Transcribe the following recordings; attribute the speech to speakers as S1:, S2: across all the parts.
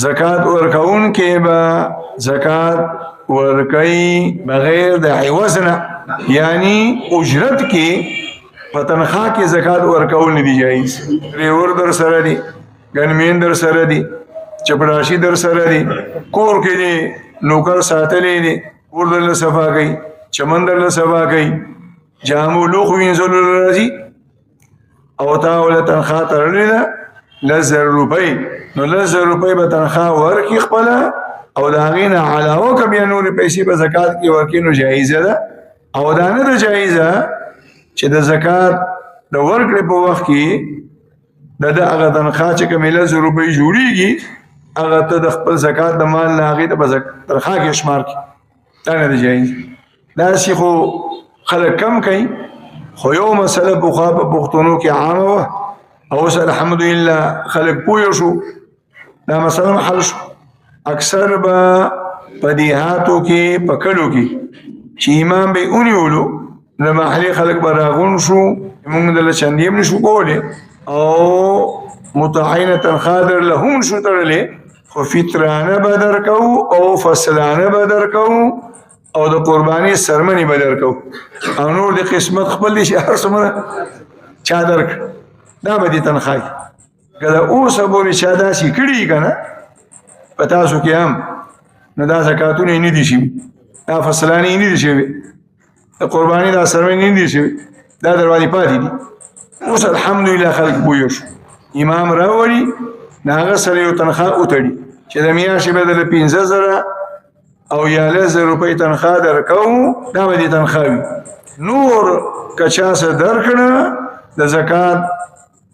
S1: زکات ورکون کې با زکات ورکي بغیر د عوض نه، یعنی اجرت کې په تنخواه کې زکات ورکول نه دی جایز. ریور در سره دی، ګنمین در سره دی، چپړاشي در سره دی، کور کې دی نوکر ساتلې دی، کور در صفا کوي، چمن در صفا کوي، جامو لوخ وینځل راځي او تا ول تنخواه ترلې ده 1000 روپۍ، نو 1000 روپۍ به تنخواه ورکي خپل او دا غینه علاوه که بیا نور پیسې په زکات کې ورکي نو جایزه ده. او دا نه ده جایزه چې د زکات د ورکړې په وخت کې د هغه تنخواه چې کومه 1000 روپۍ جوړیږي هغه ته د خپل زکات د مال نه هغې ته په تنخواه کې شمار کړي، دا نه ده جایز. داسې خو خلک کم کوي، خو یو مسله پخوا په پښتنو کې عامه وه او اوس الحمدلله خلک پوه شو، دا مسله حل شو. اکثر به په دیهاتو کې په کلو کې چې امام به ونیولو د محلي خلک به راغون شو، موږ دله چندې هم نشو کولی او متعینه تنخواه درله هم شو تړلی، خو فطرانه به درکوو او فصلانه به درکوو او د قرباني سرمنې به درکوو او نور د قسمت خپل دی چې هر څومره چا درک دا به دې تنخواه که د اوسه پورې چا داسې کړي که نه په تاسو کې هم نو دا زکاتونه یې نه دي شوي، دا فصلانې یې نه دي شوي، د قرباني دا سرمنې نه دي شوي، دا در باندې پاتې دي. اوس الحمدلله خلک پوه شو، امام راوړي د هغه سره یو تنخواه وتړي چې د میاشتې به دله 15000 او یا 1000 روپۍ تنخواه درکوو، دا به دې تنخواه وي. نور که چا څه درکړه د زکات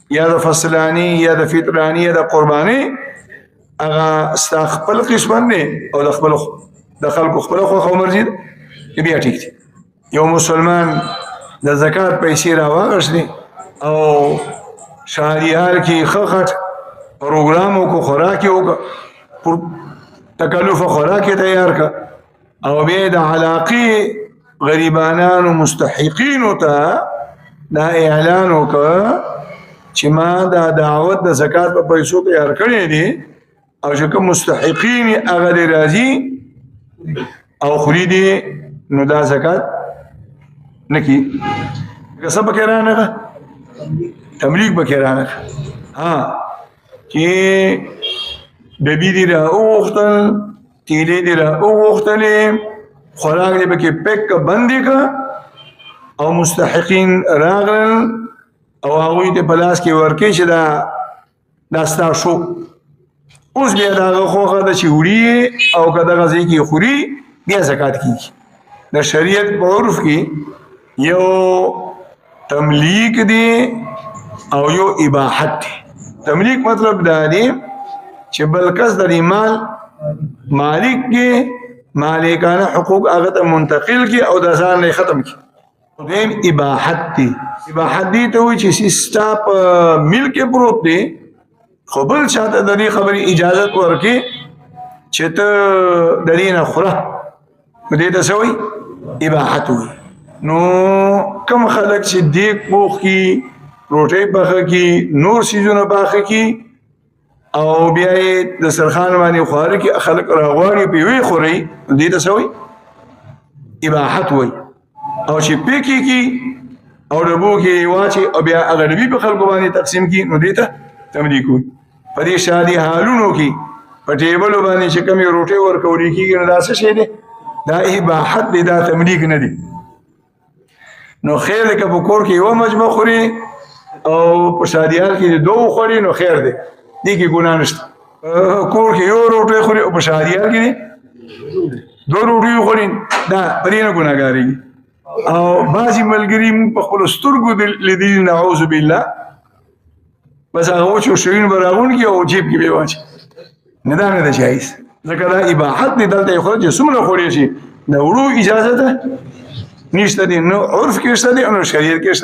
S1: یا د فصلاني یا د فطراني یا د قرباني هغه ستا خپل قسمت دی او د خلکو خپله خوښه او مرضي ده، بیا ټیک دی. یو مسلمان د زکات پیسې راواغېستې او شهریار کې ښه خټ پروګرام وکړو، خوراک یې وکړه، تکلف خوراک یې تیار کړه او بیا د علاقې غریبانانو مستحقینو ته دا اعلان وکړه چې ما دا دعوت د زکات په پیسو تیار کړی دی او چې کوم مستحقین یې هغه دې راځي او خوري دي نو دا زکات نه کي. که څه پکې رانغه تملیک پکې رانغه چې ډبي دې راوغوښتل، تیلې دې راوغوښتلې، خوراک دې پکې پیک که بند یې که او مستحقین راغلل او هغوی ته په لاس کې ورکړي چې دا ستا شو. اوس بیا د هغه خوښه ده چې وړي او که دغه ځای کې خوري بیا زکات کېږي. د شریعت په عرف کې یو تملیک دی او یو اباحت دی. تملیک مطلب دا دی چې بل کس د دې مال مالک کې مالکانه حقوق هغه ته منتقل کړي او د ځان نه ختم کړي. دویم اباحت دی. اباحت دی ته وایي چې ستا په ملک کې پروت دی خو بل چاته د دې خبرې اجازت ورکړي چې ته د دې نه خوره، نو دې ته څه وایي؟ اباحت وایي. نو کم خلک چې دیګ پوخ کي، روټۍ پخه کي، نور څیزونه پاخه کي او بیا یې دسترخوان باندې خواره کي، خلک راغواړي په یوې خورئ، نو دې ته څه وایي؟ اباحت وایي. او چې پیکې کي او ډبو کې واچي او بیا هغه ډبي په خلکو باندې تقسیم کي، نو دې ته تملیک وایي. په دې شادي حالونو کې په ټیبلو باندې چې کومې روټۍ ورکول کېږي نو دا څه شی دی؟ دا اباحت دی، دا تملیک نه دی. نو خیر دی که په کور کې یوه مجمه خوري او په شادیال کې دوه خوري نو خیر دی، دې کې ګناه نشته. کور کې یو روټۍ خوري او په شادیال کې دوه روټۍ خوري، دا په دې نه ګناهګارېږي. او بعضې ملګري مونږ په خپلو سترګو لیدلي نعوذ بالله بس هغه وچو شیون به راغونډي او جیب کې به یې واچي، نه دا نه ده جایز. ځکه دا اباحت دی، دلته یې خوره چې څومره خورې شي د وړو اجازه ده نشته دی، نو عرف کې شته دی او نو شریعت کې شته دی.